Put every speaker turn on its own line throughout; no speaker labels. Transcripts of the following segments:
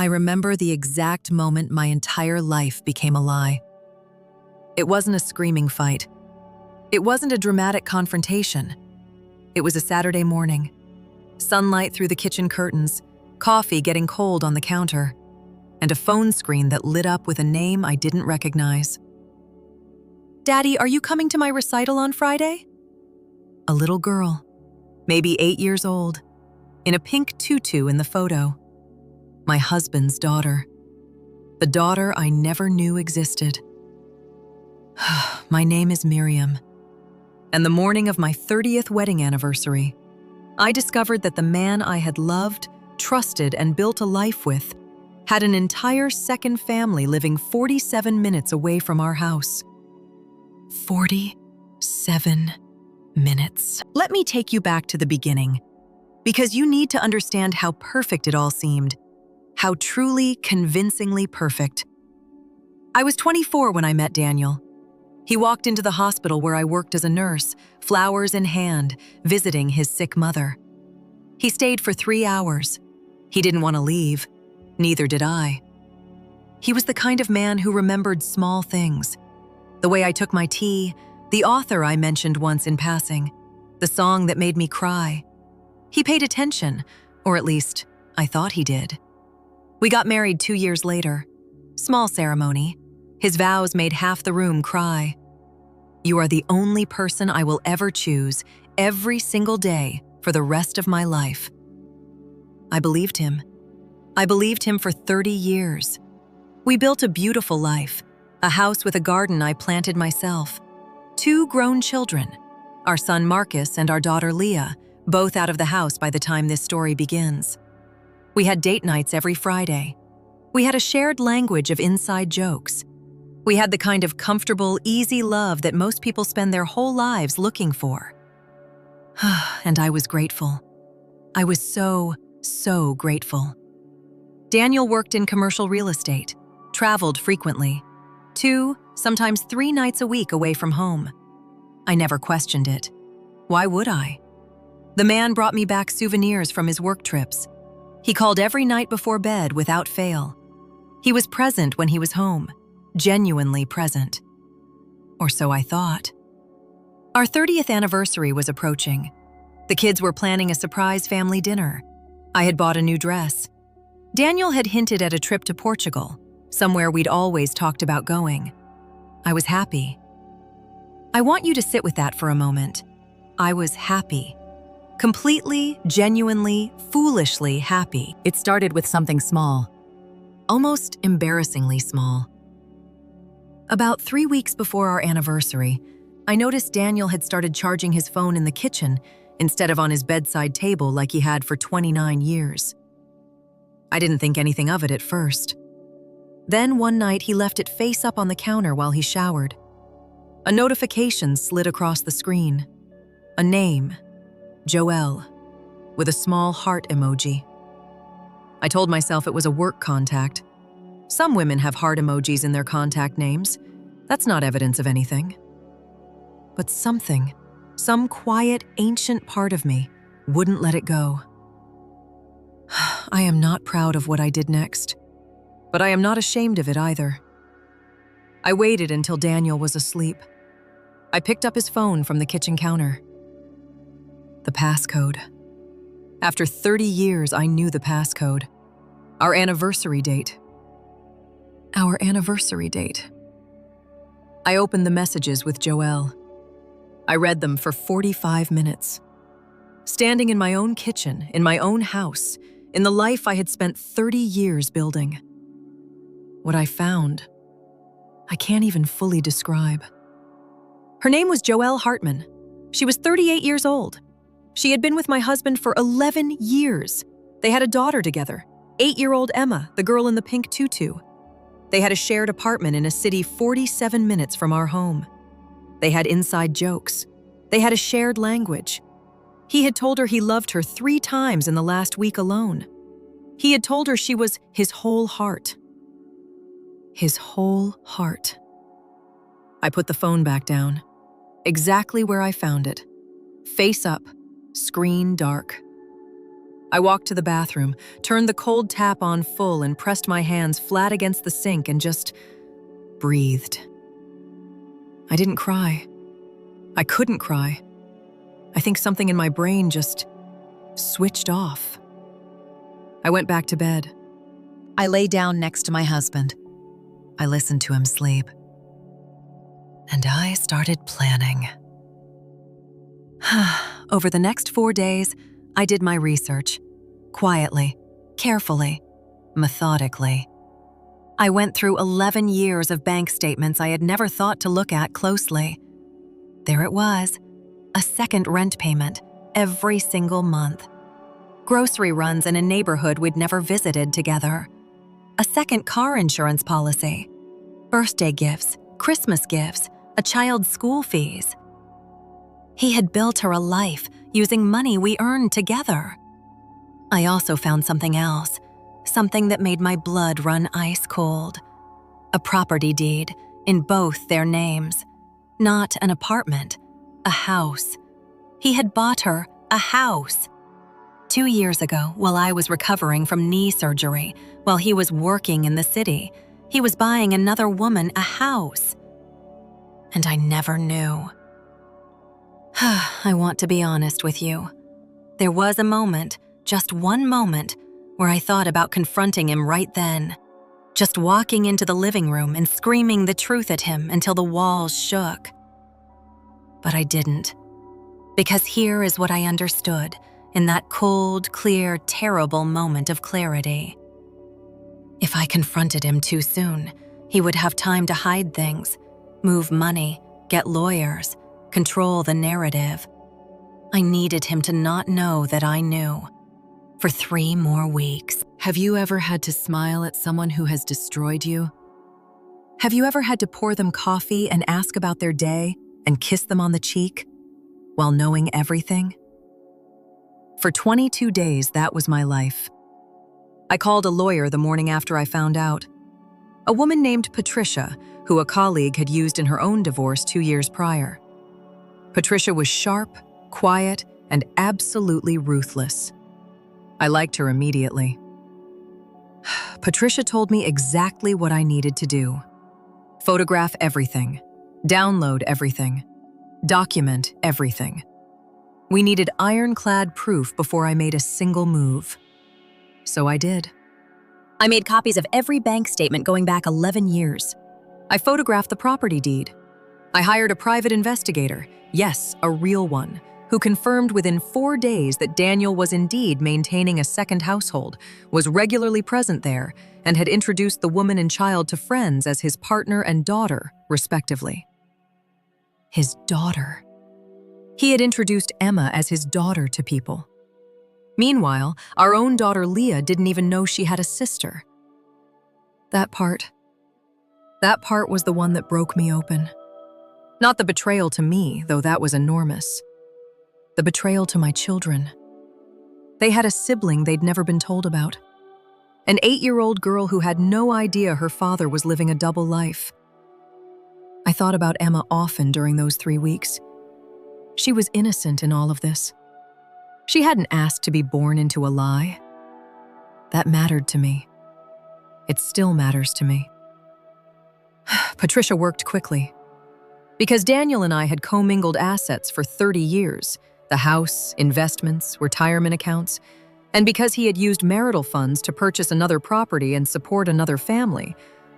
I remember the exact moment my entire life became a lie. It wasn't a screaming fight. It wasn't a dramatic confrontation. It was a Saturday morning. Sunlight through the kitchen curtains, coffee getting cold on the counter, and a phone screen that lit up with a name I didn't recognize. "Daddy, are you coming to my recital on Friday?" A little girl, maybe 8 years old, in a pink tutu in the photo. My husband's daughter. The daughter I never knew existed. My name is Miriam. And the morning of my 30th wedding anniversary, I discovered that the man I had loved, trusted, and built a life with had an entire second family living 47 minutes away from our house. 47 minutes. Let me take you back to the beginning, because you need to understand how perfect it all seemed, how truly, convincingly perfect. I was 24 when I met Daniel. He walked into the hospital where I worked as a nurse, flowers in hand, visiting his sick mother. He stayed for 3 hours. He didn't want to leave. Neither did I. He was the kind of man who remembered small things. The way I took my tea, the author I mentioned once in passing, the song that made me cry. He paid attention, or at least, I thought he did. We got married 2 years later. Small ceremony. His vows made half the room cry. "You are the only person I will ever choose every single day for the rest of my life." I believed him. I believed him for 30 years. We built a beautiful life, a house with a garden I planted myself, 2 grown children, our son Marcus and our daughter Leah, both out of the house by the time this story begins. We had date nights every Friday. We had a shared language of inside jokes. We had the kind of comfortable, easy love that most people spend their whole lives looking for. And I was grateful. I was so grateful. Daniel worked in commercial real estate, traveled frequently, 2, sometimes 3 nights a week away from home. I never questioned it. Why would I? The man brought me back souvenirs from his work trips. He called every night before bed without fail. He was present when he was home, genuinely present. Or so I thought. Our 30th anniversary was approaching. The kids were planning a surprise family dinner. I had bought a new dress. Daniel had hinted at a trip to Portugal, somewhere we'd always talked about going. I was happy. I want you to sit with that for a moment. I was happy. Completely, genuinely, foolishly happy. It started with something small. Almost embarrassingly small. About 3 weeks before our anniversary, I noticed Daniel had started charging his phone in the kitchen instead of on his bedside table like he had for 29 years. I didn't think anything of it at first. Then one night he left it face up on the counter while he showered. A notification slid across the screen. A name, Joelle, with a small heart emoji. I told myself it was a work contact. Some women have heart emojis in their contact names. That's not evidence of anything. But something, some quiet, ancient part of me, wouldn't let it go. I am not proud of what I did next, but I am not ashamed of it either. I waited until Daniel was asleep. I picked up his phone from the kitchen counter. The passcode. After 30 years, I knew the passcode. Our anniversary date. Our anniversary date. I opened the messages with Joelle. I read them for 45 minutes. Standing in my own kitchen, in my own house, in the life I had spent 30 years building. What I found, I can't even fully describe. Her name was Joelle Hartman. She was 38 years old. She had been with my husband for 11 years. They had a daughter together, 8-year-old Emma, the girl in the pink tutu. They had a shared apartment in a city 47 minutes from our home. They had inside jokes. They had a shared language. He had told her he loved her 3 times in the last week alone. He had told her she was his whole heart. His whole heart. I put the phone back down, exactly where I found it, face up, screen dark. I walked to the bathroom, turned the cold tap on full, and pressed my hands flat against the sink and just breathed. I didn't cry. I couldn't cry. I think something in my brain just switched off. I went back to bed. I lay down next to my husband. I listened to him sleep. And I started planning. Over the next 4 days, I did my research. Quietly, carefully, methodically. I went through 11 years of bank statements I had never thought to look at closely. There it was, a second rent payment every single month. Grocery runs in a neighborhood we'd never visited together. A second car insurance policy. Birthday gifts, Christmas gifts, a child's school fees. He had built her a life using money we earned together. I also found something else, something that made my blood run ice cold. A property deed in both their names. Not an apartment, a house. He had bought her a house. 2 years ago, while I was recovering from knee surgery, while he was working in the city, he was buying another woman a house. And I never knew. I want to be honest with you. There was a moment, just one moment, where I thought about confronting him right then. Just walking into the living room and screaming the truth at him until the walls shook. But I didn't. Because here is what I understood in that cold, clear, terrible moment of clarity. If I confronted him too soon, he would have time to hide things, move money, get lawyers, control the narrative. I needed him to not know that I knew. For 3 more weeks. Have you ever had to smile at someone who has destroyed you? Have you ever had to pour them coffee and ask about their day and kiss them on the cheek while knowing everything? For 22 days, that was my life. I called a lawyer the morning after I found out. A woman named Patricia, who a colleague had used in her own divorce 2 years prior. Patricia was sharp, quiet, and absolutely ruthless. I liked her immediately. Patricia told me exactly what I needed to do. Photograph everything, download everything, document everything. We needed ironclad proof before I made a single move. So I did. I made copies of every bank statement going back 11 years. I photographed the property deed. I hired a private investigator, yes, a real one, who confirmed within 4 days that Daniel was indeed maintaining a second household, was regularly present there, and had introduced the woman and child to friends as his partner and daughter, respectively. His daughter. He had introduced Emma as his daughter to people. Meanwhile, our own daughter Leah didn't even know she had a sister. That part was the one that broke me open. Not the betrayal to me, though that was enormous. The betrayal to my children. They had a sibling they'd never been told about. An 8-year-old girl who had no idea her father was living a double life. I thought about Emma often during those 3 weeks. She was innocent in all of this. She hadn't asked to be born into a lie. That mattered to me. It still matters to me. Patricia worked quickly. Because Daniel and I had commingled assets for 30 years, the house, investments, retirement accounts, and because he had used marital funds to purchase another property and support another family,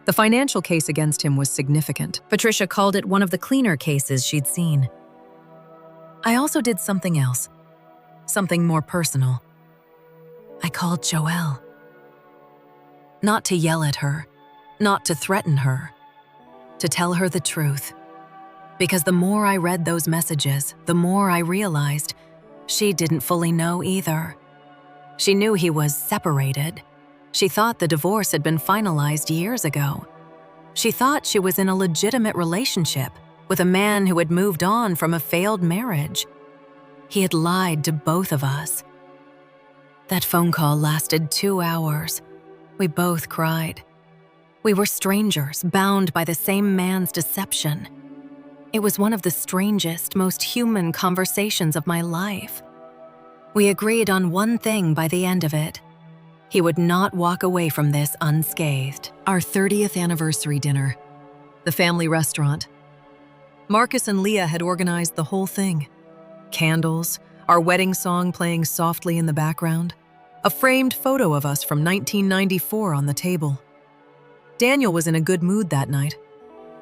the financial case against him was significant. Patricia called it one of the cleaner cases she'd seen. I also did something else, something more personal. I called Joelle. Not to yell at her, not to threaten her, to tell her the truth. Because the more I read those messages, the more I realized she didn't fully know either. She knew he was separated. She thought the divorce had been finalized years ago. She thought she was in a legitimate relationship with a man who had moved on from a failed marriage. He had lied to both of us. That phone call lasted 2 hours. We both cried. We were strangers, bound by the same man's deception. It was one of the strangest, most human conversations of my life. We agreed on one thing by the end of it. He would not walk away from this unscathed. Our 30th anniversary dinner. The family restaurant. Marcus and Leah had organized the whole thing. Candles, our wedding song playing softly in the background, a framed photo of us from 1994 on the table. Daniel was in a good mood that night.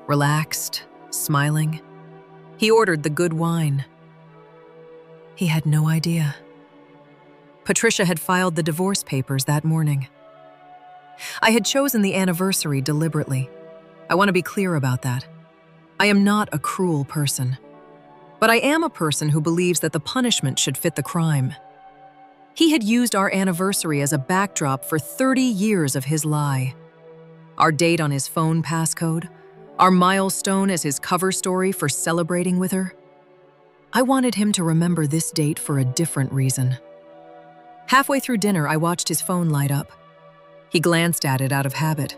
Relaxed, smiling. He ordered the good wine. He had no idea. Patricia had filed the divorce papers that morning. I had chosen the anniversary deliberately. I want to be clear about that. I am not a cruel person. But I am a person who believes that the punishment should fit the crime. He had used our anniversary as a backdrop for 30 years of his lie. Our date on his phone passcode, our milestone as his cover story for celebrating with her. I wanted him to remember this date for a different reason. Halfway through dinner, I watched his phone light up. He glanced at it out of habit.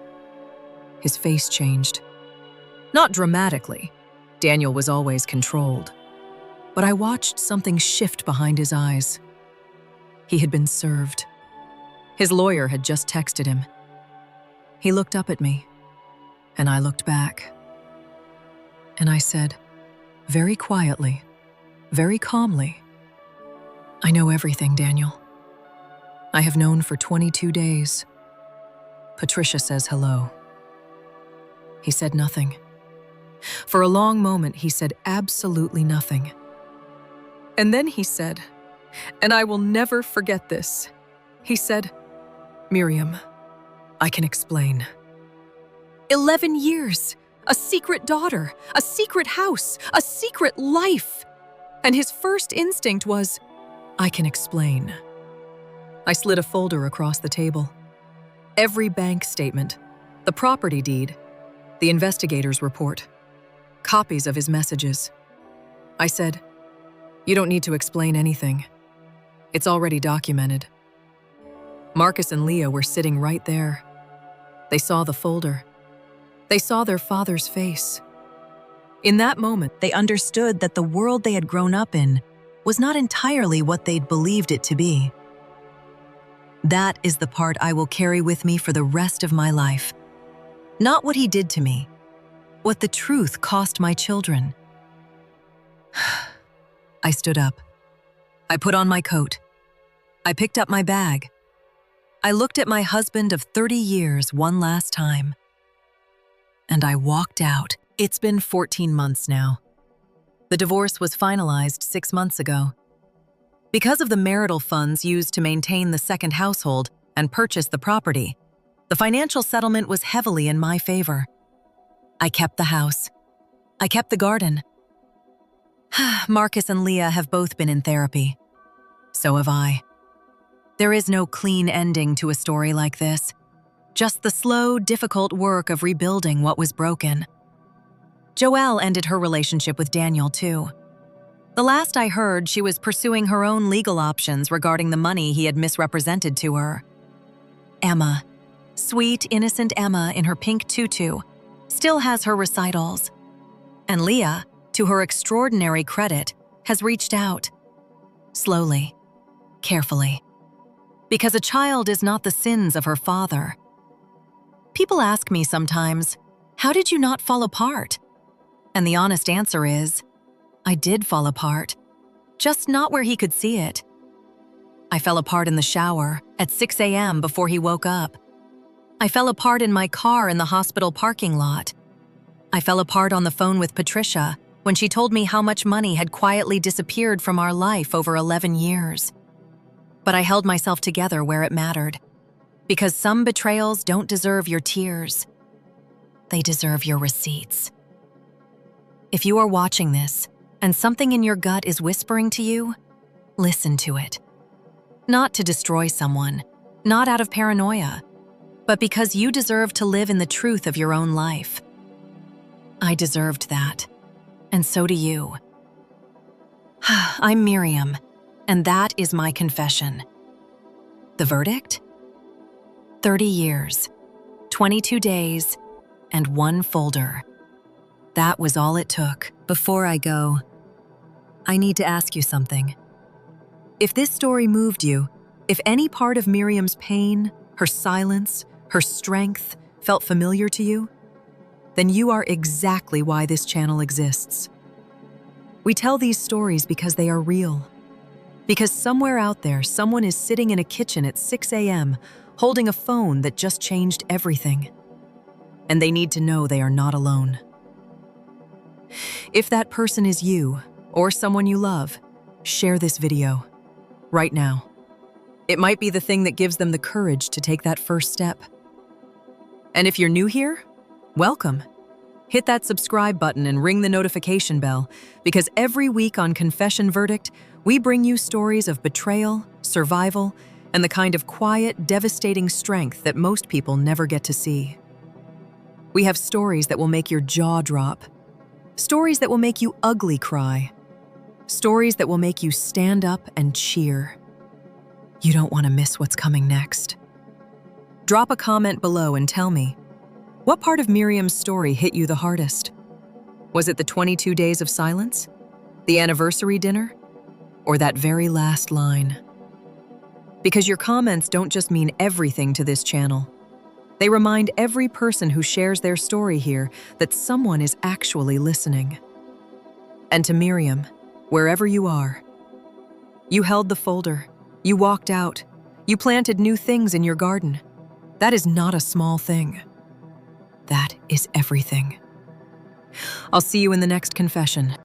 His face changed. Not dramatically. Daniel was always controlled. But I watched something shift behind his eyes. He had been served. His lawyer had just texted him. He looked up at me, and I looked back. And I said, very quietly, very calmly, I know everything, Daniel. I have known for 22 days. Patricia says hello. He said nothing. For a long moment, he said absolutely nothing. And then he said, and I will never forget this, he said, Miriam, I can explain. 11 years, a secret daughter, a secret house, a secret life. And his first instinct was, I can explain. I slid a folder across the table. Every bank statement, the property deed, the investigator's report, copies of his messages. I said, you don't need to explain anything. It's already documented. Marcus and Leah were sitting right there. They saw the folder. They saw their father's face. In that moment, they understood that the world they had grown up in was not entirely what they'd believed it to be. That is the part I will carry with me for the rest of my life. Not what he did to me, what the truth cost my children. I stood up. I put on my coat. I picked up my bag. I looked at my husband of 30 years one last time. And I walked out. It's been 14 months now. The divorce was finalized 6 months ago. Because of the marital funds used to maintain the second household and purchase the property, the financial settlement was heavily in my favor. I kept the house. I kept the garden. Marcus and Leah have both been in therapy. So have I. There is no clean ending to a story like this, just the slow, difficult work of rebuilding what was broken. Joelle ended her relationship with Daniel, too. The last I heard, she was pursuing her own legal options regarding the money he had misrepresented to her. Emma, sweet, innocent Emma in her pink tutu, still has her recitals. And Leah, to her extraordinary credit, has reached out. Slowly, carefully. Because a child is not the sins of her father. People ask me sometimes, how did you not fall apart? And the honest answer is, I did fall apart, just not where he could see it. I fell apart in the shower at 6 a.m. before he woke up. I fell apart in my car in the hospital parking lot. I fell apart on the phone with Patricia when she told me how much money had quietly disappeared from our life over 11 years. But I held myself together where it mattered, because some betrayals don't deserve your tears. They deserve your receipts. If you are watching this, and something in your gut is whispering to you, listen to it. Not to destroy someone, not out of paranoia, but because you deserve to live in the truth of your own life. I deserved that, and so do you. I'm Miriam, and that is my confession. The verdict? 30 years, 22 days, and 1 folder. That was all it took. Before I go, I need to ask you something. If this story moved you, if any part of Miriam's pain, her silence, her strength felt familiar to you, then you are exactly why this channel exists. We tell these stories because they are real. Because somewhere out there, someone is sitting in a kitchen at 6 a.m., holding a phone that just changed everything. And they need to know they are not alone. If that person is you, or someone you love, share this video right now. It might be the thing that gives them the courage to take that first step. And if you're new here, welcome. Hit that subscribe button and ring the notification bell, because every week on Confession Verdict, we bring you stories of betrayal, survival, and the kind of quiet, devastating strength that most people never get to see. We have stories that will make your jaw drop, stories that will make you ugly cry, stories that will make you stand up and cheer. You don't want to miss what's coming next. Drop a comment below and tell me, what part of Miriam's story hit you the hardest? Was it the 22 days of silence? The anniversary dinner? Or that very last line? Because your comments don't just mean everything to this channel. They remind every person who shares their story here that someone is actually listening. And to Miriam, wherever you are, you held the folder, you walked out, you planted new things in your garden. That is not a small thing. That is everything. I'll see you in the next confession.